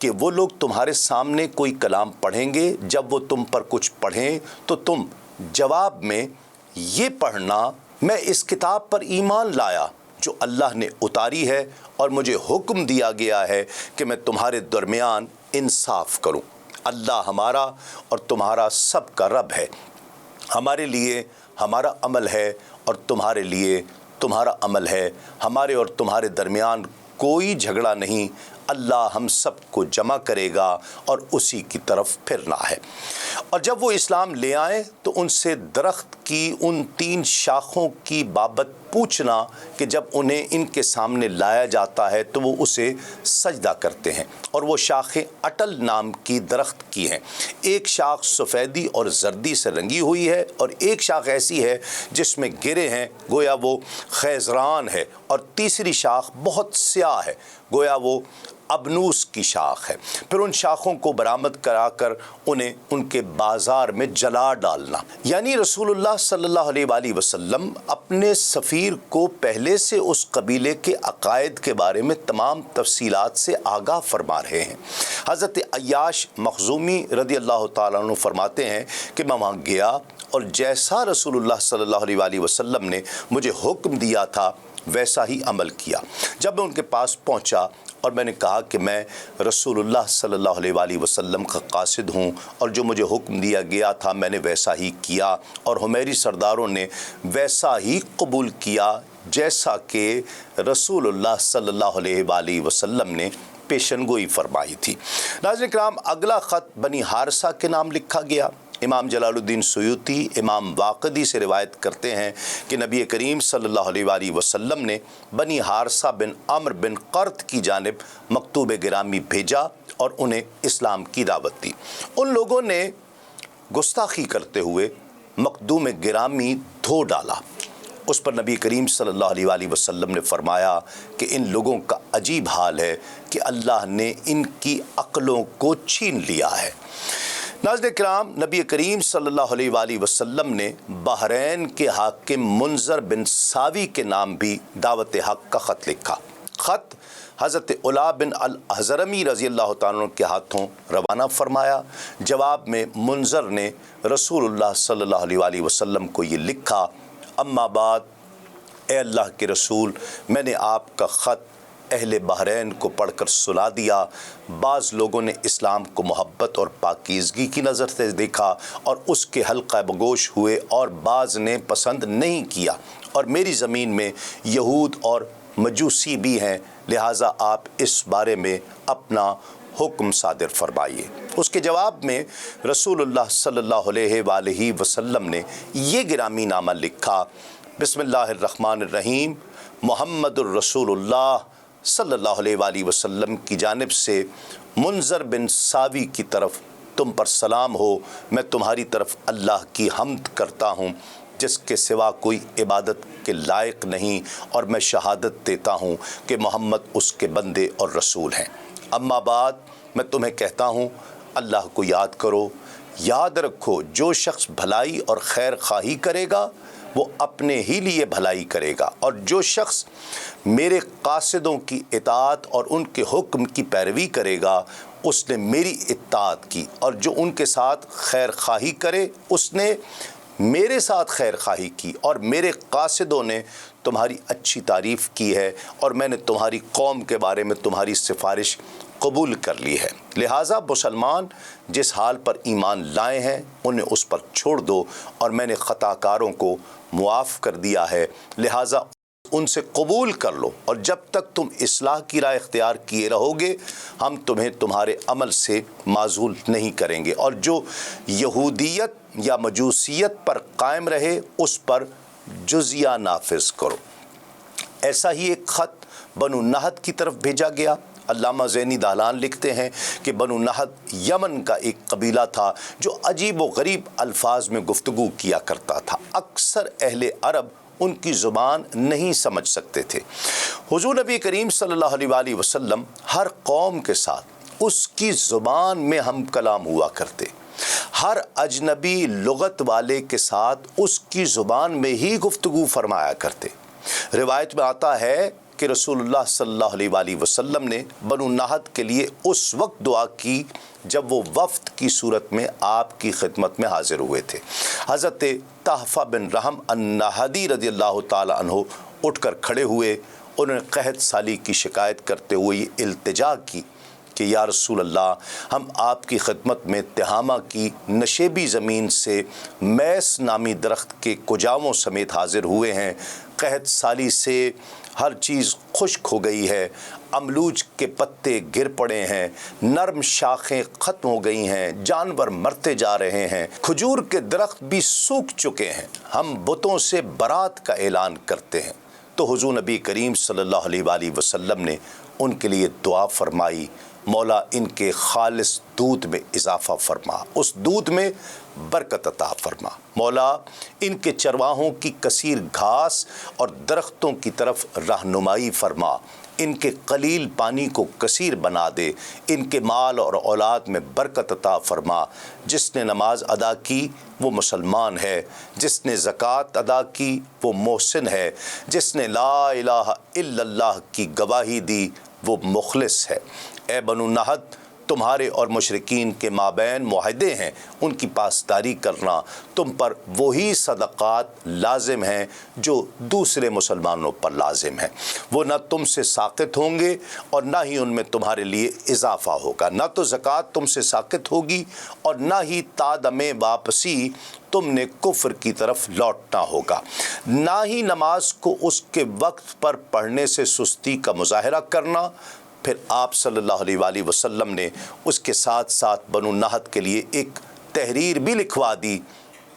کہ وہ لوگ تمہارے سامنے کوئی کلام پڑھیں گے، جب وہ تم پر کچھ پڑھیں تو تم جواب میں یہ پڑھنا میں اس کتاب پر ایمان لایا جو اللہ نے اتاری ہے اور مجھے حکم دیا گیا ہے کہ میں تمہارے درمیان انصاف کروں۔ اللہ ہمارا اور تمہارا سب کا رب ہے، ہمارے لیے ہمارا عمل ہے اور تمہارے لیے تمہارا عمل ہے، ہمارے اور تمہارے درمیان کوئی جھگڑا نہیں، اللہ ہم سب کو جمع کرے گا اور اسی کی طرف پھرنا ہے۔ اور جب وہ اسلام لے آئیں تو ان سے درخت کی ان 3 شاخوں کی بابت پوچھنا کہ جب انہیں ان کے سامنے لایا جاتا ہے تو وہ اسے سجدہ کرتے ہیں، اور وہ شاخیں اٹل نام کی درخت کی ہیں۔ ایک شاخ سفیدی اور زردی سے رنگی ہوئی ہے اور ایک شاخ ایسی ہے جس میں گرے ہیں گویا وہ خیزران ہے، اور تیسری شاخ بہت سیاہ ہے گویا وہ ابنوس کی شاخ ہے۔ پھر ان شاخوں کو برآمد کرا کر انہیں ان کے بازار میں جلا ڈالنا۔ یعنی رسول اللہ صلی اللہ علیہ وآلہ وسلم اپنے سفیر کو پہلے سے اس قبیلے کے عقائد کے بارے میں تمام تفصیلات سے آگاہ فرما رہے ہیں۔ حضرت عیاش مخزومی رضی اللہ تعالیٰ عنہ فرماتے ہیں کہ میں وہاں گیا اور جیسا رسول اللہ صلی اللہ علیہ وآلہ وسلم نے مجھے حکم دیا تھا ویسا ہی عمل کیا۔ جب میں ان کے پاس پہنچا اور میں نے کہا کہ میں رسول اللہ صلی اللہ علیہ وآلہ وسلم کا قاصد ہوں اور جو مجھے حکم دیا گیا تھا میں نے ویسا ہی کیا، اور حمیری سرداروں نے ویسا ہی قبول کیا جیسا کہ رسول اللہ صلی اللہ علیہ وآلہ وسلم نے پیشن گوئی فرمائی تھی۔ ناظرین کرام، اگلا خط بنی حارثہ کے نام لکھا گیا۔ امام جلال الدین سیوطی امام واقدی سے روایت کرتے ہیں کہ نبی کریم صلی اللہ علیہ وآلہ وسلم نے بنی حارثہ بن عمرو بن قرط کی جانب مکتوب گرامی بھیجا اور انہیں اسلام کی دعوت دی۔ ان لوگوں نے گستاخی کرتے ہوئے مکتوب گرامی دھو ڈالا۔ اس پر نبی کریم صلی اللہ علیہ وآلہ وسلم نے فرمایا کہ ان لوگوں کا عجیب حال ہے کہ اللہ نے ان کی عقلوں کو چھین لیا ہے۔ ناظرین کرام، نبی کریم صلی اللہ علیہ وآلہ وسلم نے بحرین کے حاکم منذر بن ساوی کے نام بھی دعوت حق کا خط لکھا۔ خط حضرت علا بن الحضرمی رضی اللہ تعالیٰ عنہ کے ہاتھوں روانہ فرمایا۔ جواب میں منذر نے رسول اللہ صلی اللہ علیہ وآلہ وسلم کو یہ لکھا: اما بعد، اے اللہ کے رسول، میں نے آپ کا خط اہل بحرین کو پڑھ کر سنا دیا۔ بعض لوگوں نے اسلام کو محبت اور پاکیزگی کی نظر سے دیکھا اور اس کے حلقہ بگوش ہوئے، اور بعض نے پسند نہیں کیا، اور میری زمین میں یہود اور مجوسی بھی ہیں، لہٰذا آپ اس بارے میں اپنا حکم صادر فرمائیے۔ اس کے جواب میں رسول اللہ صلی اللہ علیہ وآلہ وسلم نے یہ گرامی نامہ لکھا: بسم اللہ الرحمن الرحیم، محمد الرسول اللہ صلی اللہ علیہ وآلہ وسلم کی جانب سے منذر بن ساوی کی طرف تم پر سلام ہو۔ میں تمہاری طرف اللہ کی حمد کرتا ہوں جس کے سوا کوئی عبادت کے لائق نہیں، اور میں شہادت دیتا ہوں کہ محمد اس کے بندے اور رسول ہیں۔ اما بعد، میں تمہیں کہتا ہوں اللہ کو یاد کرو۔ یاد رکھو، جو شخص بھلائی اور خیر خواہی کرے گا وہ اپنے ہی لیے بھلائی کرے گا، اور جو شخص میرے قاصدوں کی اطاعت اور ان کے حکم کی پیروی کرے گا اس نے میری اطاعت کی، اور جو ان کے ساتھ خیر خواہی کرے اس نے میرے ساتھ خیر خواہی کی، اور میرے قاصدوں نے تمہاری اچھی تعریف کی ہے، اور میں نے تمہاری قوم کے بارے میں تمہاری سفارش قبول کر لی ہے۔ لہٰذا مسلمان جس حال پر ایمان لائے ہیں انہیں اس پر چھوڑ دو، اور میں نے خطا کاروں کو معاف کر دیا ہے، لہٰذا ان سے قبول کر لو، اور جب تک تم اصلاح کی راہ اختیار کیے رہو گے ہم تمہیں تمہارے عمل سے معزول نہیں کریں گے، اور جو یہودیت یا مجوسیت پر قائم رہے اس پر جزیہ نافذ کرو۔ ایسا ہی ایک خط بنو نہد کی طرف بھیجا گیا۔ علامہ زینی دہلان لکھتے ہیں کہ بنو نہد یمن کا ایک قبیلہ تھا جو عجیب و غریب الفاظ میں گفتگو کیا کرتا تھا۔ اکثر اہل عرب ان کی زبان نہیں سمجھ سکتے تھے۔ حضور نبی کریم صلی اللہ علیہ وآلہ وسلم ہر قوم کے ساتھ اس کی زبان میں ہم کلام ہوا کرتے، ہر اجنبی لغت والے کے ساتھ اس کی زبان میں ہی گفتگو فرمایا کرتے۔ روایت میں آتا ہے کہ رسول اللہ صلی اللہ علیہ وآلہ وسلم نے بنو نہد کے لیے اس وقت دعا کی جب وہ وفد کی صورت میں آپ کی خدمت میں حاضر ہوئے تھے۔ حضرت تحفہ بن رحم النہدی رضی اللہ تعالی عنہ اٹھ کر کھڑے ہوئے، انہوں نے قحط سالی کی شکایت کرتے ہوئے یہ التجا کی کہ یا رسول اللہ، ہم آپ کی خدمت میں تہامہ کی نشیبی زمین سے میس نامی درخت کے کجاووں سمیت حاضر ہوئے ہیں۔ قحط سالی سے ہر چیز خشک ہو گئی ہے، املوج کے پتے گر پڑے ہیں، نرم شاخیں ختم ہو گئی ہیں، جانور مرتے جا رہے ہیں، کھجور کے درخت بھی سوکھ چکے ہیں، ہم بتوں سے برات کا اعلان کرتے ہیں۔ تو حضور نبی کریم صلی اللہ علیہ وآلہ وسلم نے ان کے لیے دعا فرمائی، مولا ان کے خالص دودھ میں اضافہ فرما، اس دودھ میں برکت عطا فرما، مولا ان کے چرواہوں کی کثیر گھاس اور درختوں کی طرف رہنمائی فرما، ان کے قلیل پانی کو کثیر بنا دے، ان کے مال اور اولاد میں برکت عطا فرما۔ جس نے نماز ادا کی وہ مسلمان ہے، جس نے زکوٰۃ ادا کی وہ محسن ہے، جس نے لا الہ الا اللہ کی گواہی دی وہ مخلص ہے۔ اے بنو نہد، تمہارے اور مشرکین کے مابین معاہدے ہیں، ان کی پاسداری کرنا تم پر وہی صدقات لازم ہیں جو دوسرے مسلمانوں پر لازم ہیں، وہ نہ تم سے ساقط ہوں گے اور نہ ہی ان میں تمہارے لیے اضافہ ہوگا، نہ تو زکوٰۃ تم سے ساقط ہوگی اور نہ ہی تادم واپسی تم نے کفر کی طرف لوٹنا ہوگا، نہ ہی نماز کو اس کے وقت پر پڑھنے سے سستی کا مظاہرہ کرنا۔ پھر آپ صلی اللہ علیہ وآلہ وسلم نے اس کے ساتھ ساتھ بنو نہد کے لیے ایک تحریر بھی لکھوا دی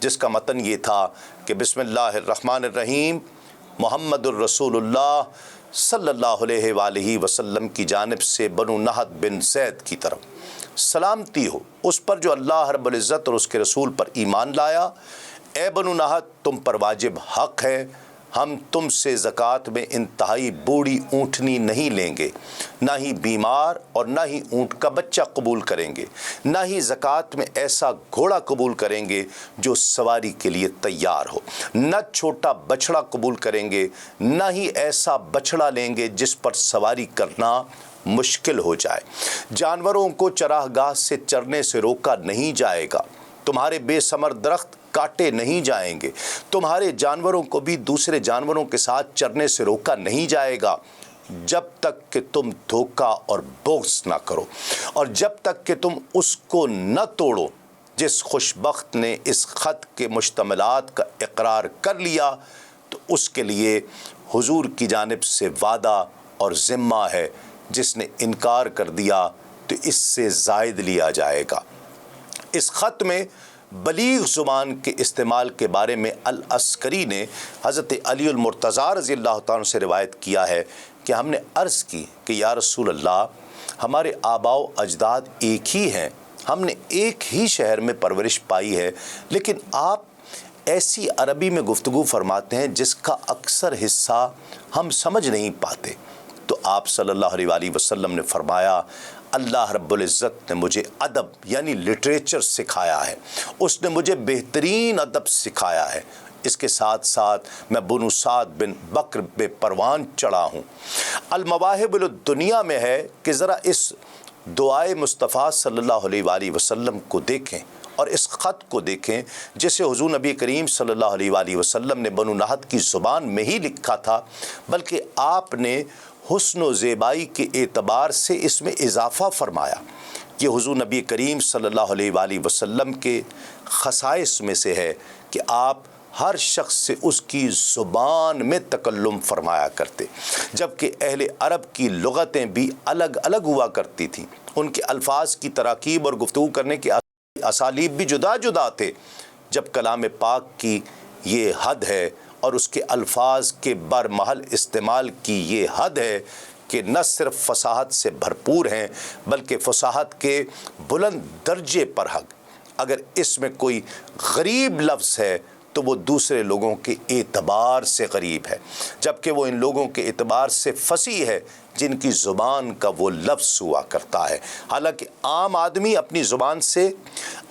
جس کا متن یہ تھا کہ بسم اللہ الرحمن الرحیم، محمد الرسول اللہ صلی اللہ علیہ وآلہ وسلم کی جانب سے بنو نہد بن زید کی طرف سلامتی ہو اس پر جو اللہ رب العزت اور اس کے رسول پر ایمان لایا۔ اے بنو نہد، تم پر واجب حق ہے، ہم تم سے زکوٰۃ میں انتہائی بوڑھی اونٹنی نہیں لیں گے، نہ ہی بیمار اور نہ ہی اونٹ کا بچہ قبول کریں گے، نہ ہی زکوٰۃ میں ایسا گھوڑا قبول کریں گے جو سواری کے لیے تیار ہو، نہ چھوٹا بچھڑا قبول کریں گے، نہ ہی ایسا بچھڑا لیں گے جس پر سواری کرنا مشکل ہو جائے۔ جانوروں کو چراہ گاہ سے چرنے سے روکا نہیں جائے گا، تمہارے بے ثمر درخت کاٹے نہیں جائیں گے، تمہارے جانوروں کو بھی دوسرے جانوروں کے ساتھ چرنے سے روکا نہیں جائے گا جب تک کہ تم دھوکہ اور بغض نہ کرو، اور جب تک کہ تم اس کو نہ توڑو جس خوش بخت نے اس خط کے مشتملات کا اقرار کر لیا تو اس کے لیے حضور کی جانب سے وعدہ اور ذمہ ہے، جس نے انکار کر دیا تو اس سے زائد لیا جائے گا۔ اس خط میں بلیغ زبان کے استعمال کے بارے میں العسکری نے حضرت علی المرتضیٰ رضی اللہ تعالیٰ سے روایت کیا ہے کہ ہم نے عرض کی کہ یا رسول اللہ، ہمارے آباء و اجداد ایک ہی ہیں، ہم نے ایک ہی شہر میں پرورش پائی ہے، لیکن آپ ایسی عربی میں گفتگو فرماتے ہیں جس کا اکثر حصہ ہم سمجھ نہیں پاتے۔ تو آپ صلی اللہ علیہ وآلہ وسلم نے فرمایا، اللہ رب العزت نے مجھے ادب یعنی لٹریچر سکھایا ہے، اس نے مجھے بہترین ادب سکھایا ہے، اس کے ساتھ ساتھ میں بنو سعد بن بکر بے پروان چڑھا ہوں۔ المواہب الدنیا میں ہے کہ ذرا اس دعائے مصطفیٰ صلی اللہ علیہ وآلہ وسلم کو دیکھیں اور اس خط کو دیکھیں جسے حضور نبی کریم صلی اللہ علیہ وآلہ وسلم نے بنو نہد کی زبان میں ہی لکھا تھا، بلکہ آپ نے حسن و زیبائی کے اعتبار سے اس میں اضافہ فرمایا۔ یہ حضور نبی کریم صلی اللہ علیہ وآلہ وسلم کے خصائص میں سے ہے کہ آپ ہر شخص سے اس کی زبان میں تکلم فرمایا کرتے، جبکہ اہل عرب کی لغتیں بھی الگ الگ ہوا کرتی تھیں، ان کے الفاظ کی تراکیب اور گفتگو کرنے کے اسالیب بھی جدا جدا تھے۔ جب کلام پاک کی یہ حد ہے اور اس کے الفاظ کے برمحل استعمال کی یہ حد ہے کہ نہ صرف فصاحت سے بھرپور ہیں بلکہ فصاحت کے بلند درجے پر حق، اگر اس میں کوئی غریب لفظ ہے تو وہ دوسرے لوگوں کے اعتبار سے غریب ہے، جبکہ وہ ان لوگوں کے اعتبار سے فصیح ہے جن کی زبان کا وہ لفظ ہوا کرتا ہے۔ حالانکہ عام آدمی اپنی زبان سے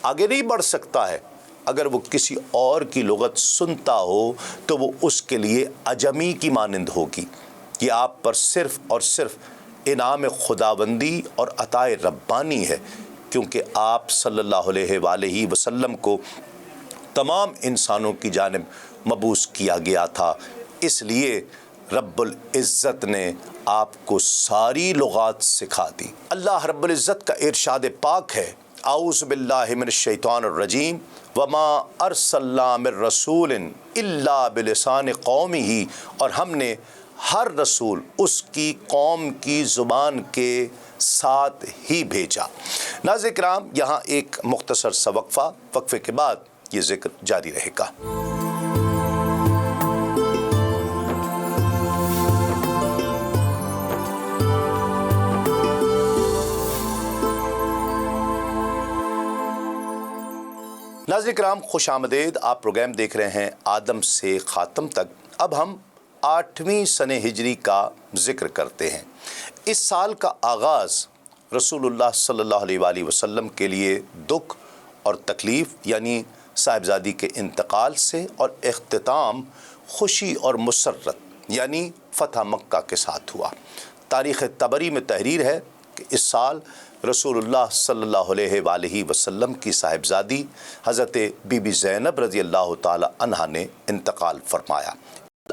آگے نہیں بڑھ سکتا ہے، اگر وہ کسی اور کی لغت سنتا ہو تو وہ اس کے لیے عجمی کی مانند ہوگی، یہ آپ پر صرف اور صرف انعام خداوندی اور عطائے ربانی ہے، کیونکہ آپ صلی اللہ علیہ وآلہ وسلم کو تمام انسانوں کی جانب مبعوث کیا گیا تھا۔ اس لیے رب العزت نے آپ کو ساری لغات سکھا دی۔ اللہ رب العزت کا ارشاد پاک ہے، اعوذ باللہ من الشیطان الرجیم وما ارسلنا من رسول الا بلسان قومہ، اور ہم نے ہر رسول اس کی قوم کی زبان کے ساتھ ہی بھیجا۔ ناظرین کرام، یہاں ایک مختصر سا وقفے کے بعد یہ ذکر جاری رہے گا۔ ناظرین کرام، خوش آمدید۔ آپ پروگرام دیکھ رہے ہیں آدم سے خاتم تک۔ اب ہم 8ویں سنہ ہجری کا ذکر کرتے ہیں۔ اس سال کا آغاز رسول اللہ صلی اللہ علیہ وآلہ وسلم کے لیے دکھ اور تکلیف یعنی صاحبزادی کے انتقال سے، اور اختتام خوشی اور مسرت یعنی فتح مکہ کے ساتھ ہوا۔ تاریخ طبری میں تحریر ہے کہ اس سال رسول اللہ صلی اللہ علیہ وآلہ وسلم کی صاحبزادی حضرت بی بی زینب رضی اللہ تعالی عنہا نے انتقال فرمایا۔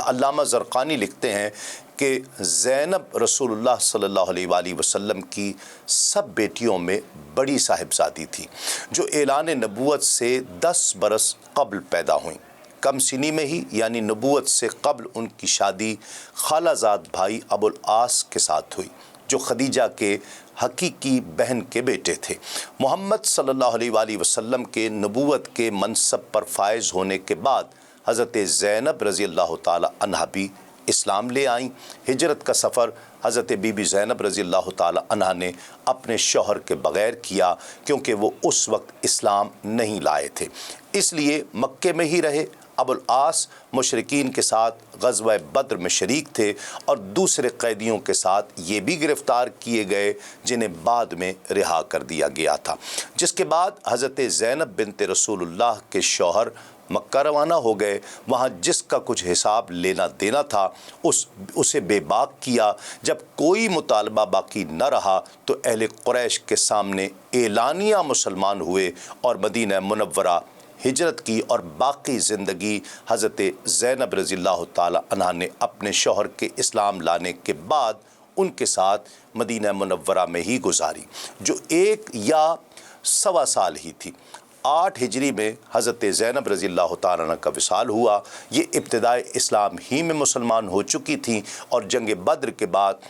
علامہ زرقانی لکھتے ہیں کہ زینب رسول اللہ صلی اللہ علیہ وآلہ وسلم کی سب بیٹیوں میں بڑی صاحبزادی تھی، جو اعلان نبوت سے 10 برس قبل پیدا ہوئیں۔ کم سنی میں ہی یعنی نبوت سے قبل ان کی شادی خالہ زاد بھائی ابو العاص کے ساتھ ہوئی، جو خدیجہ کے حقیقی بہن کے بیٹے تھے۔ محمد صلی اللہ علیہ وآلہ وسلم کے نبوت کے منصب پر فائز ہونے کے بعد حضرت زینب رضی اللہ تعالی عنہا بھی اسلام لے آئیں۔ ہجرت کا سفر حضرت بی بی زینب رضی اللہ تعالی عنہا نے اپنے شوہر کے بغیر کیا، کیونکہ وہ اس وقت اسلام نہیں لائے تھے، اس لیے مکے میں ہی رہے۔ ابو العاص مشرکین کے ساتھ غزوہ بدر میں شریک تھے، اور دوسرے قیدیوں کے ساتھ یہ بھی گرفتار کیے گئے جنہیں بعد میں رہا کر دیا گیا تھا، جس کے بعد حضرت زینب بنت رسول اللہ کے شوہر مکہ روانہ ہو گئے۔ وہاں جس کا کچھ حساب لینا دینا تھا اسے بے باک کیا۔ جب کوئی مطالبہ باقی نہ رہا تو اہل قریش کے سامنے اعلانیہ مسلمان ہوئے اور مدینہ منورہ ہجرت کی، اور باقی زندگی حضرت زینب رضی اللہ تعالی عنہا نے اپنے شوہر کے اسلام لانے کے بعد ان کے ساتھ مدینہ منورہ میں ہی گزاری، جو 1 یا 1.25 سال ہی تھی۔ 8 ہجری میں حضرت زینب رضی اللہ تعالیٰ عنہ کا وصال ہوا۔ یہ ابتدائے اسلام ہی میں مسلمان ہو چکی تھیں، اور جنگ بدر کے بعد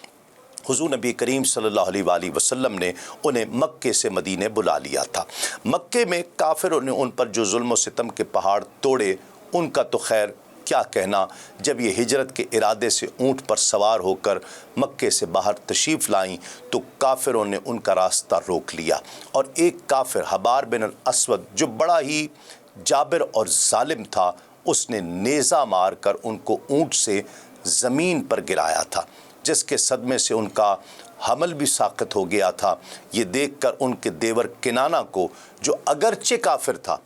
حضور نبی کریم صلی اللہ علیہ وآلہ وسلم نے انہیں مکے سے مدینے بلا لیا تھا۔ مکے میں کافروں نے ان پر جو ظلم و ستم کے پہاڑ توڑے، ان کا تو خیر کیا کہنا۔ جب یہ ہجرت کے ارادے سے اونٹ پر سوار ہو کر مکے سے باہر تشریف لائیں تو کافروں نے ان کا راستہ روک لیا، اور ایک کافر حبار بن الاسود جو بڑا ہی جابر اور ظالم تھا، اس نے نیزہ مار کر ان کو اونٹ سے زمین پر گرایا تھا، جس کے صدمے سے ان کا حمل بھی ساقط ہو گیا تھا۔ یہ دیکھ کر ان کے دیور کنانہ کو، جو اگرچہ کافر تھا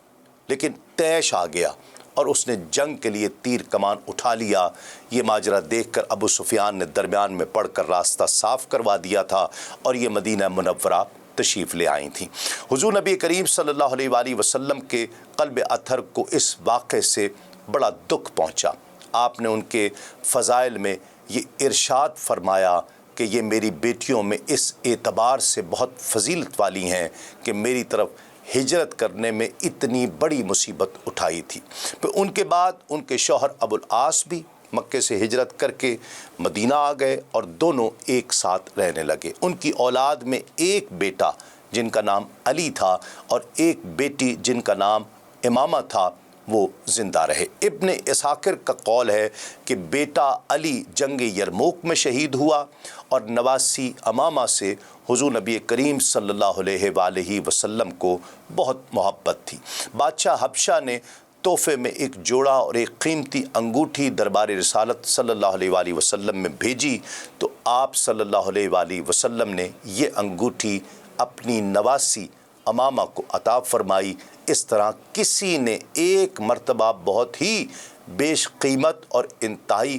لیکن طیش آ گیا، اور اس نے جنگ کے لیے تیر کمان اٹھا لیا۔ یہ ماجرا دیکھ کر ابو سفیان نے درمیان میں پڑھ کر راستہ صاف کروا دیا تھا، اور یہ مدینہ منورہ تشریف لے آئی تھیں۔ حضور نبی کریم صلی اللہ علیہ وآلہ وسلم کے قلب اطہر کو اس واقعے سے بڑا دکھ پہنچا۔ آپ نے ان کے فضائل میں یہ ارشاد فرمایا کہ یہ میری بیٹیوں میں اس اعتبار سے بہت فضیلت والی ہیں کہ میری طرف ہجرت کرنے میں اتنی بڑی مصیبت اٹھائی تھی۔ پھر ان کے بعد ان کے شوہر ابو العاص بھی مکے سے ہجرت کر کے مدینہ آ گئے، اور دونوں ایک ساتھ رہنے لگے۔ ان کی اولاد میں ایک بیٹا جن کا نام علی تھا، اور ایک بیٹی جن کا نام امامہ تھا، وہ زندہ رہے۔ ابن اسحاقر کا قول ہے کہ بیٹا علی جنگ یرموک میں شہید ہوا، اور نواسی امامہ سے حضور نبی کریم صلی اللہ علیہ وآلہ وسلم کو بہت محبت تھی۔ بادشاہ حبشہ نے تحفے میں ایک جوڑا اور ایک قیمتی انگوٹھی دربار رسالت صلی اللہ علیہ وآلہ وسلم میں بھیجی، تو آپ صلی اللہ علیہ وآلہ وسلم نے یہ انگوٹھی اپنی نواسی امامہ کو عطا فرمائی۔ اس طرح کسی نے ایک مرتبہ بہت ہی بیش قیمت اور انتہائی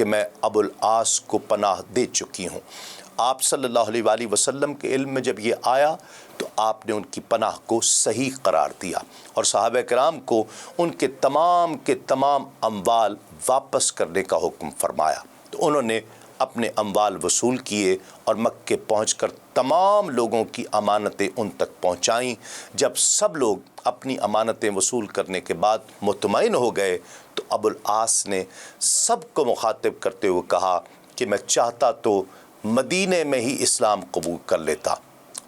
کہ میں ابو العاص کو پناہ دے چکی ہوں۔ آپ صلی اللہ علیہ وآلہ وسلم کے علم میں جب یہ آیا تو آپ نے ان کی پناہ کو صحیح قرار دیا اور صحابہ کرام کو ان کے تمام اموال واپس کرنے کا حکم فرمایا۔ تو انہوں نے اپنے اموال وصول کیے اور مکے پہنچ کر تمام لوگوں کی امانتیں ان تک پہنچائیں۔ جب سب لوگ اپنی امانتیں وصول کرنے کے بعد مطمئن ہو گئے تو ابو العاص نے سب کو مخاطب کرتے ہوئے کہا کہ میں چاہتا تو مدینے میں ہی اسلام قبول کر لیتا،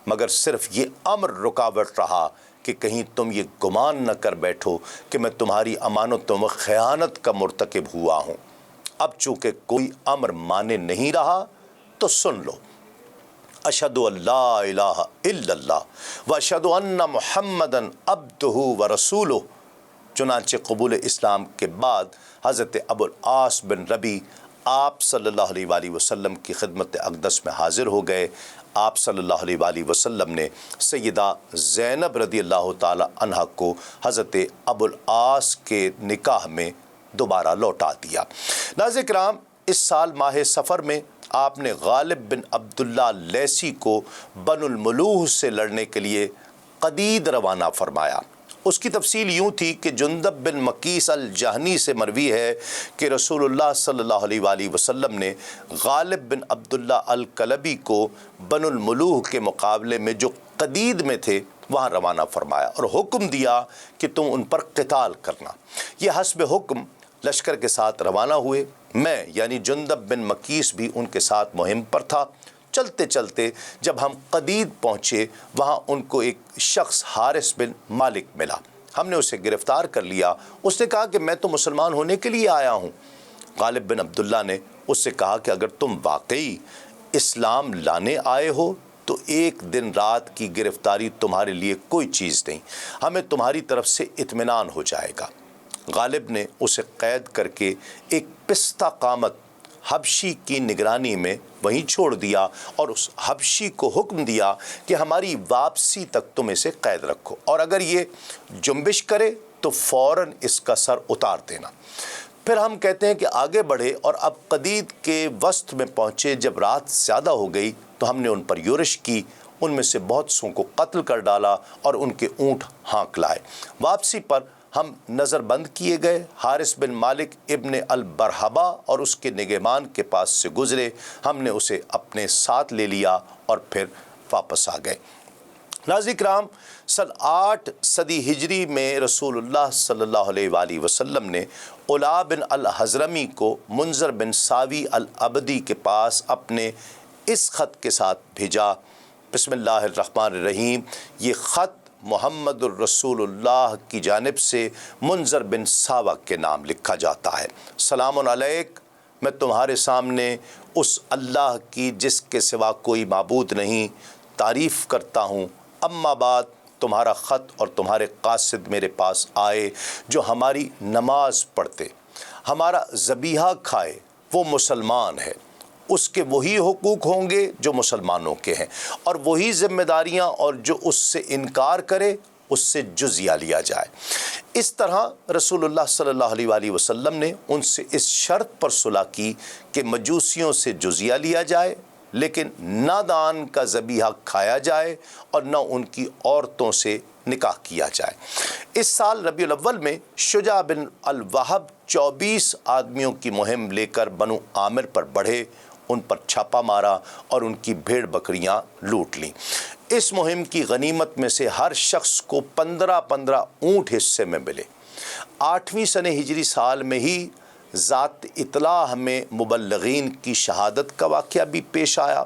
مگر صرف یہ امر رکاوٹ رہا کہ کہیں تم یہ گمان نہ کر بیٹھو کہ میں تمہاری امانتوں میں خیانت کا مرتکب ہوا ہوں۔ اب چونکہ کوئی امر مانے نہیں رہا تو سن لو، اشہد ان لا الہ الا اللہ و اشہد ان محمدً عبدہ و رسولہ۔ چنانچہ قبول اسلام کے بعد حضرت ابو العاص بن ربیع آپ صلی اللہ علیہ وآلہ وسلم کی خدمت اقدس میں حاضر ہو گئے۔ آپ صلی اللہ علیہ وآلہ وسلم نے سیدہ زینب رضی اللہ تعالی عنہ کو حضرت ابو العاص کے نکاح میں دوبارہ لوٹا دیا۔ ناظرین کرام، اس سال ماہ سفر میں آپ نے غالب بن عبداللہ لیثی کو بنو الملوح سے لڑنے کے لیے قدید روانہ فرمایا۔ اس کی تفصیل یوں تھی کہ جندب بن مقیس الجہنی سے مروی ہے کہ رسول اللہ صلی اللہ علیہ وآلہ وسلم نے غالب بن عبداللہ الکلبی کو بنو الملوح کے مقابلے میں جو قدید میں تھے وہاں روانہ فرمایا اور حکم دیا کہ تم ان پر قتال کرنا۔ یہ حسب حکم لشکر کے ساتھ روانہ ہوئے۔ میں یعنی جندب بن مقیس بھی ان کے ساتھ مہم پر تھا۔ چلتے چلتے جب ہم قدید پہنچے وہاں ان کو ایک شخص حارث بن مالک ملا۔ ہم نے اسے گرفتار کر لیا۔ اس نے کہا کہ میں تو مسلمان ہونے کے لیے آیا ہوں۔ غالب بن عبداللہ نے اس سے کہا کہ اگر تم واقعی اسلام لانے آئے ہو تو ایک دن رات کی گرفتاری تمہارے لیے کوئی چیز نہیں، ہمیں تمہاری طرف سے اطمینان ہو جائے گا۔ غالب نے اسے قید کر کے ایک پستہ قامت حبشی کی نگرانی میں وہیں چھوڑ دیا اور اس حبشی کو حکم دیا کہ ہماری واپسی تک تم اسے قید رکھو اور اگر یہ جنبش کرے تو فوراً اس کا سر اتار دینا۔ پھر ہم کہتے ہیں کہ آگے بڑھے اور اب قدید کے وسط میں پہنچے۔ جب رات زیادہ ہو گئی تو ہم نے ان پر یورش کی، ان میں سے بہت سوں کو قتل کر ڈالا اور ان کے اونٹ ہانک لائے۔ واپسی پر ہم نظر بند کیے گئے۔ حارث بن مالک ابن البرحبہ اور اس کے نگہبان کے پاس سے گزرے۔ ہم نے اسے اپنے ساتھ لے لیا اور پھر واپس آ گئے۔ ناظرین کرام، سن 8 صدی ہجری میں رسول اللہ صلی اللہ علیہ وآلہ وسلم نے علا بن الحضرمی کو منذر بن ساوی العبدی کے پاس اپنے اس خط کے ساتھ بھیجا۔ بسم اللہ الرحمن الرحیم۔ یہ خط محمد الرسول اللہ کی جانب سے منذر بن ساوہ کے نام لکھا جاتا ہے۔ سلام علیک، میں تمہارے سامنے اس اللہ کی جس کے سوا کوئی معبود نہیں تعریف کرتا ہوں۔ اما بعد، تمہارا خط اور تمہارے قاصد میرے پاس آئے جو ہماری نماز پڑھتے، ہمارا ذبیحہ کھائے، وہ مسلمان ہے۔ اس کے وہی حقوق ہوں گے جو مسلمانوں کے ہیں اور وہی ذمہ داریاں، اور جو اس سے انکار کرے اس سے جزیہ لیا جائے۔ اس طرح رسول اللہ صلی اللہ علیہ وآلہ وسلم نے ان سے اس شرط پر صلح کی کہ مجوسیوں سے جزیہ لیا جائے لیکن نہ دان کا ذبیحہ کھایا جائے اور نہ ان کی عورتوں سے نکاح کیا جائے۔ اس سال ربیع الاول میں شجاع بن الوہب 24 آدمیوں کی مہم لے کر بنو عامر پر بڑھے، ان پر چھاپا مارا اور ان کی بھیڑ بکریاں لوٹ لیں۔ اس مہم کی غنیمت میں سے ہر شخص کو 15 اونٹ حصے میں ملے۔ 8ویں سنہ ہجری سال میں ہی ذات اطلاع میں مبلغین کی شہادت کا واقعہ بھی پیش آیا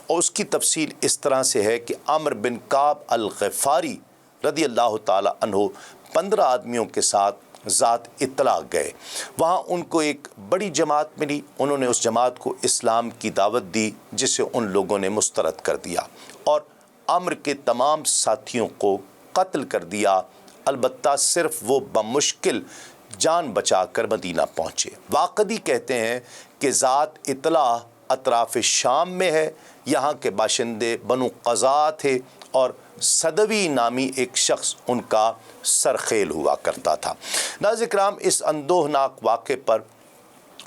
اور اس کی تفصیل اس طرح سے ہے کہ عمرو بن کعب الغفاری رضی اللہ تعالی عنہ 15 آدمیوں کے ساتھ ذات اطلاع گئے۔ وہاں ان کو ایک بڑی جماعت ملی۔ انہوں نے اس جماعت کو اسلام کی دعوت دی جسے ان لوگوں نے مسترد کر دیا اور عمرو کے تمام ساتھیوں کو قتل کر دیا، البتہ صرف وہ بمشکل جان بچا کر مدینہ پہنچے۔ واقدی کہتے ہیں کہ ذات اطلاع اطراف شام میں ہے، یہاں کے باشندے بنو قضاء تھے اور صدوی نامی ایک شخص ان کا سرخیل ہوا کرتا تھا۔ ناظرین کرام، اس اندوہناک واقعے پر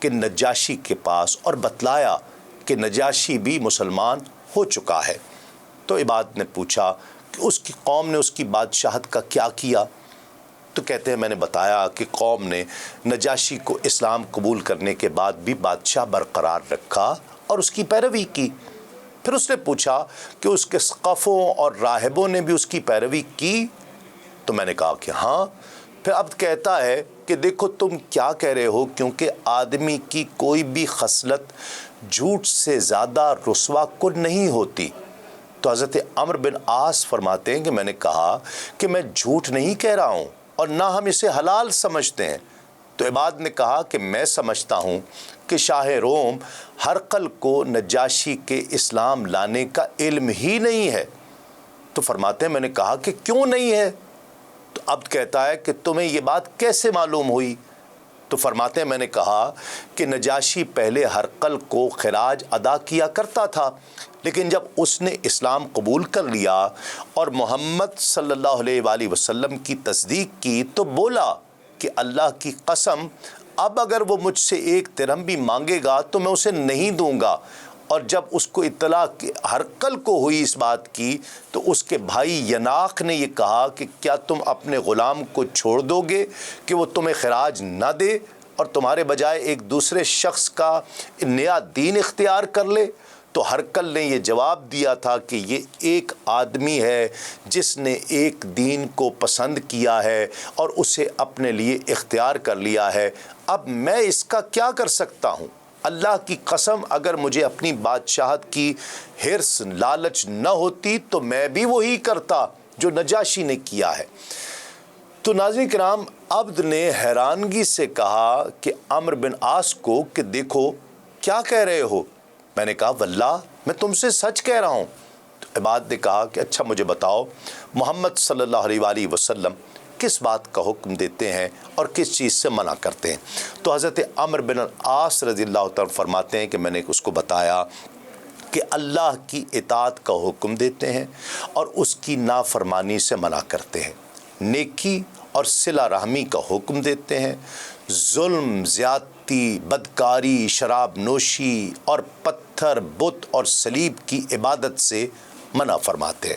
کہ نجاشی کے پاس اور بتلایا کہ نجاشی بھی مسلمان ہو چکا ہے۔ تو عباد نے پوچھا کہ اس کی قوم نے اس کی بادشاہت کا کیا کیا؟ تو کہتے ہیں میں نے بتایا کہ قوم نے نجاشی کو اسلام قبول کرنے کے بعد بھی بادشاہ برقرار رکھا اور اس کی پیروی کی۔ پھر اس نے پوچھا کہ اس کے ثقافوں اور راہبوں نے بھی اس کی پیروی کی؟ تو میں نے کہا کہ ہاں۔ پھر اب کہتا ہے کہ دیکھو تم کیا کہہ رہے ہو، کیونکہ آدمی کی کوئی بھی خصلت جھوٹ سے زیادہ رسوا کن نہیں ہوتی۔ تو حضرت عمرو بن عاص فرماتے ہیں کہ میں نے کہا کہ میں جھوٹ نہیں کہہ رہا ہوں اور نہ ہم اسے حلال سمجھتے ہیں۔ تو عباد نے کہا کہ میں سمجھتا ہوں کہ شاہ روم ہرقل کو نجاشی کے اسلام لانے کا علم ہی نہیں ہے۔ تو فرماتے ہیں میں نے کہا کہ کیوں نہیں ہے؟ تو عبد کہتا ہے کہ تمہیں یہ بات کیسے معلوم ہوئی؟ تو فرماتے ہیں میں نے کہا کہ نجاشی پہلے ہرقل کو خراج ادا کیا کرتا تھا، لیکن جب اس نے اسلام قبول کر لیا اور محمد صلی اللہ علیہ وآلہ وسلم کی تصدیق کی تو بولا کہ اللہ کی قسم اب اگر وہ مجھ سے 1 درہم بھی مانگے گا تو میں اسے نہیں دوں گا۔ اور جب اس کو اطلاع ہرقل کو ہوئی اس بات کی تو اس کے بھائی یناق نے یہ کہا کہ کیا تم اپنے غلام کو چھوڑ دو گے کہ وہ تمہیں خراج نہ دے اور تمہارے بجائے ایک دوسرے شخص کا نیا دین اختیار کر لے؟ تو ہرقل نے یہ جواب دیا تھا کہ یہ ایک آدمی ہے جس نے ایک دین کو پسند کیا ہے اور اسے اپنے لیے اختیار کر لیا ہے، اب میں اس کا کیا کر سکتا ہوں؟ اللہ کی قسم اگر مجھے اپنی بادشاہت کی حرص لالچ نہ ہوتی تو میں بھی وہی کرتا جو نجاشی نے کیا ہے۔ تو ناظرین کرام، عبد نے حیرانگی سے کہا کہ عمرو بن عاص کو کہ دیکھو کیا کہہ رہے ہو؟ میں نے کہا واللہ میں تم سے سچ کہہ رہا ہوں۔ تو عباد نے کہا کہ اچھا مجھے بتاؤ محمد صلی اللہ علیہ وآلہ وسلم کس بات کا حکم دیتے ہیں اور کس چیز سے منع کرتے ہیں؟ تو حضرت عمرو بن العاص رضی اللہ تعالیٰ فرماتے ہیں کہ میں نے اس کو بتایا کہ اللہ کی اطاعت کا حکم دیتے ہیں اور اس کی نافرمانی سے منع کرتے ہیں، نیکی اور صلہ رحمی کا حکم دیتے ہیں، ظلم، زیادتی، بدکاری، شراب نوشی اور پتھر، بت اور صلیب کی عبادت سے منع فرماتے ہیں۔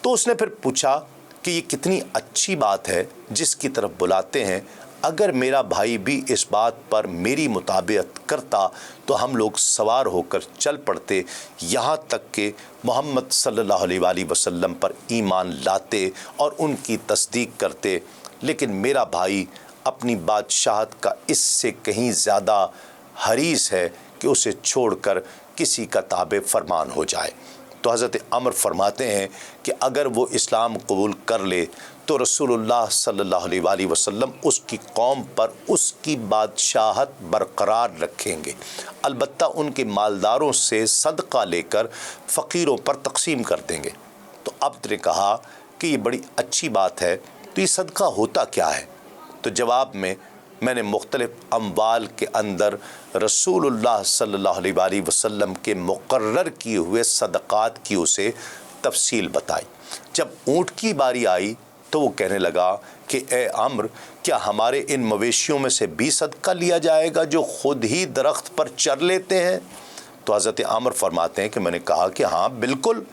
تو اس نے پھر پوچھا کہ یہ کتنی اچھی بات ہے جس کی طرف بلاتے ہیں، اگر میرا بھائی بھی اس بات پر میری مطابقت کرتا تو ہم لوگ سوار ہو کر چل پڑتے، یہاں تک کہ محمد صلی اللہ علیہ وآلہ وسلم پر ایمان لاتے اور ان کی تصدیق کرتے، لیکن میرا بھائی اپنی بادشاہت کا اس سے کہیں زیادہ حریص ہے کہ اسے چھوڑ کر کسی کا تابع فرمان ہو جائے۔ تو حضرت عمر فرماتے ہیں کہ اگر وہ اسلام قبول کر لے تو رسول اللہ صلی اللہ علیہ وآلہ وسلم اس کی قوم پر اس کی بادشاہت برقرار رکھیں گے، البتہ ان کے مالداروں سے صدقہ لے کر فقیروں پر تقسیم کر دیں گے۔ تو عبد نے کہا کہ یہ بڑی اچھی بات ہے، تو یہ صدقہ ہوتا کیا ہے؟ تو جواب میں نے مختلف اموال کے اندر رسول اللہ صلی اللہ علیہ وآلہ وسلم کے مقرر کیے ہوئے صدقات کی اسے تفصیل بتائی۔ جب اونٹ کی باری آئی تو وہ کہنے لگا کہ اے عمرو، کیا ہمارے ان مویشیوں میں سے بھی صدقہ لیا جائے گا جو خود ہی درخت پر چر لیتے ہیں؟ تو حضرت عمرو فرماتے ہیں کہ میں نے کہا کہ ہاں بالکل۔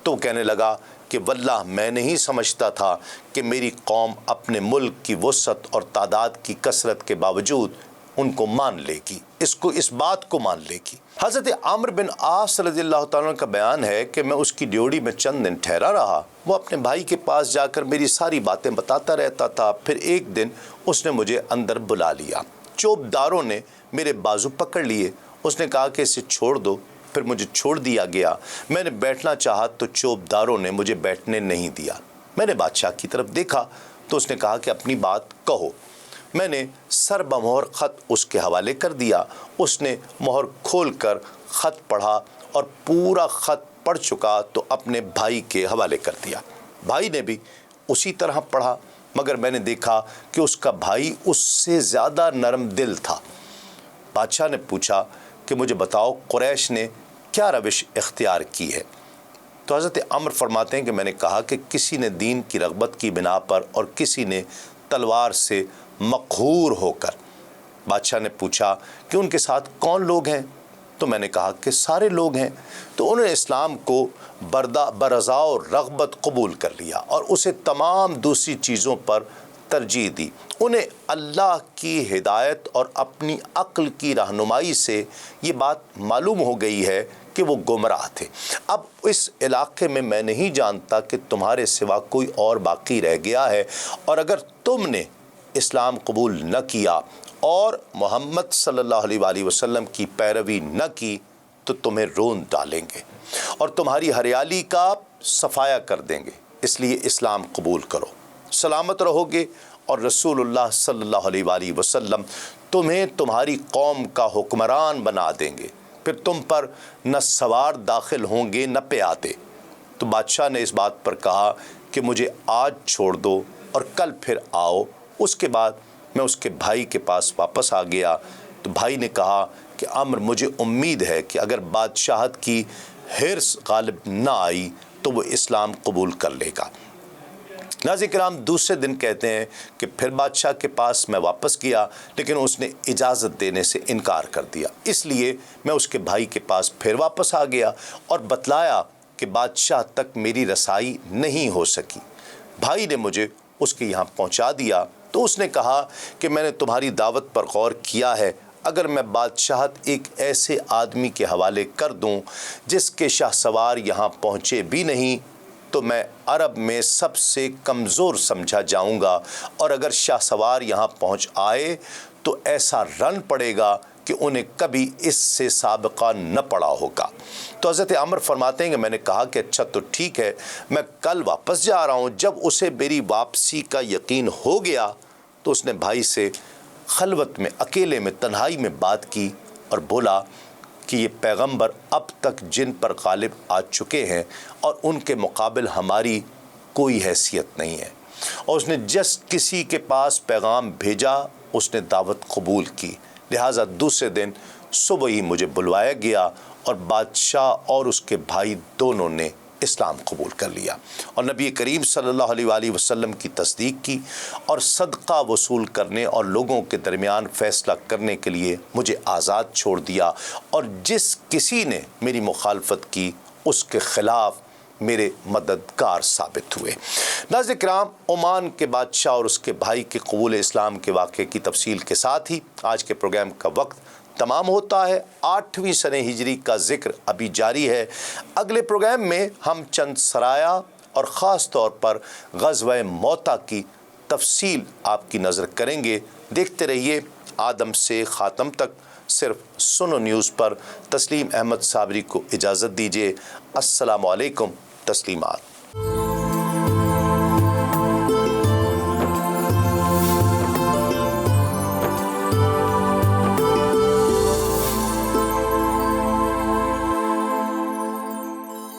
تو وہ کہنے لگا کہ واللہ میں نہیں سمجھتا تھا کہ میری قوم اپنے ملک کی وسعت اور تعداد کی کثرت کے باوجود ان کو مان لے گی، اس بات کو مان لے گی۔ حضرت عمرو بن عاص رضی اللہ تعالیٰ کا بیان ہے کہ میں اس کی ڈیوڑی میں چند دن ٹھہرا رہا، وہ اپنے بھائی کے پاس جا کر میری ساری باتیں بتاتا رہتا تھا۔ پھر ایک دن اس نے مجھے اندر بلا لیا، چوبداروں نے میرے بازو پکڑ لیے، اس نے کہا کہ اسے چھوڑ دو، پھر مجھے چھوڑ دیا گیا۔ میں نے بیٹھنا چاہا تو چوبداروں نے مجھے بیٹھنے نہیں دیا۔ میں نے بادشاہ کی طرف دیکھا تو اس نے کہا کہ اپنی بات کہو۔ میں نے سر بمہر خط اس کے حوالے کر دیا، اس نے مہر کھول کر خط پڑھا اور پورا خط پڑھ چکا تو اپنے بھائی کے حوالے کر دیا۔ بھائی نے بھی اسی طرح پڑھا، مگر میں نے دیکھا کہ اس کا بھائی اس سے زیادہ نرم دل تھا۔ بادشاہ نے پوچھا کہ مجھے بتاؤ قریش نے کیا روش اختیار کی ہے؟ تو حضرت عمر فرماتے ہیں کہ میں نے کہا کہ کسی نے دین کی رغبت کی بنا پر اور کسی نے تلوار سے مقہور ہو کر۔ بادشاہ نے پوچھا کہ ان کے ساتھ کون لوگ ہیں؟ تو میں نے کہا کہ سارے لوگ ہیں۔ تو انہوں نے اسلام کو برضا و رغبت قبول کر لیا اور اسے تمام دوسری چیزوں پر ترجیح دی۔ انہیں اللہ کی ہدایت اور اپنی عقل کی رہنمائی سے یہ بات معلوم ہو گئی ہے کہ وہ گمراہ تھے۔ اب اس علاقے میں میں نہیں جانتا کہ تمہارے سوا کوئی اور باقی رہ گیا ہے، اور اگر تم نے اسلام قبول نہ کیا اور محمد صلی اللہ علیہ وآلہ وسلم کی پیروی نہ کی تو تمہیں رون ڈالیں گے اور تمہاری ہریالی کا صفایا کر دیں گے، اس لیے اسلام قبول کرو، سلامت رہو گے اور رسول اللہ صلی اللہ علیہ وآلہ وسلم تمہیں تمہاری قوم کا حکمران بنا دیں گے، پھر تم پر نہ سوار داخل ہوں گے نہ پیادے۔ تو بادشاہ نے اس بات پر کہا کہ مجھے آج چھوڑ دو اور کل پھر آؤ۔ اس کے بعد میں اس کے بھائی کے پاس واپس آ گیا تو بھائی نے کہا کہ عمرو، مجھے امید ہے کہ اگر بادشاہت کی حرص غالب نہ آئی تو وہ اسلام قبول کر لے گا۔ ناظرین کرام، دوسرے دن کہتے ہیں کہ پھر بادشاہ کے پاس میں واپس گیا، لیکن اس نے اجازت دینے سے انکار کر دیا، اس لیے میں اس کے بھائی کے پاس پھر واپس آ گیا اور بتلایا کہ بادشاہ تک میری رسائی نہیں ہو سکی۔ بھائی نے مجھے اس کے یہاں پہنچا دیا تو اس نے کہا کہ میں نے تمہاری دعوت پر غور کیا ہے، اگر میں بادشاہت ایک ایسے آدمی کے حوالے کر دوں جس کے شاہ سوار یہاں پہنچے بھی نہیں تو میں عرب میں سب سے کمزور سمجھا جاؤں گا، اور اگر شاہ سوار یہاں پہنچ آئے تو ایسا رن پڑے گا کہ انہیں کبھی اس سے سابقہ نہ پڑا ہوگا۔ تو حضرت عمر فرماتے ہیں کہ میں نے کہا کہ اچھا تو ٹھیک ہے، میں کل واپس جا رہا ہوں۔ جب اسے میری واپسی کا یقین ہو گیا تو اس نے بھائی سے خلوت میں، اکیلے میں، تنہائی میں بات کی اور بولا کہ یہ پیغمبر اب تک جن پر غالب آ چکے ہیں اور ان کے مقابل ہماری کوئی حیثیت نہیں ہے، اور اس نے جس کسی کے پاس پیغام بھیجا اس نے دعوت قبول کی، لہٰذا دوسرے دن صبح ہی مجھے بلوایا گیا اور بادشاہ اور اس کے بھائی دونوں نے اسلام قبول کر لیا اور نبی کریم صلی اللہ علیہ وآلہ وسلم کی تصدیق کی، اور صدقہ وصول کرنے اور لوگوں کے درمیان فیصلہ کرنے کے لیے مجھے آزاد چھوڑ دیا، اور جس کسی نے میری مخالفت کی اس کے خلاف میرے مددگار ثابت ہوئے۔ ناظرین کرام، عمان کے بادشاہ اور اس کے بھائی کے قبول اسلام کے واقعے کی تفصیل کے ساتھ ہی آج کے پروگرام کا وقت تمام ہوتا ہے۔ 8ویں سنہ ہجری کا ذکر ابھی جاری ہے۔ اگلے پروگرام میں ہم چند سرایہ اور خاص طور پر غزوہ موتا کی تفصیل آپ کی نظر کریں گے۔ دیکھتے رہیے آدم سے خاتم تک، صرف سنو نیوز پر۔ تسلیم احمد صابری کو اجازت دیجیے۔ السلام علیکم، تسلیمات۔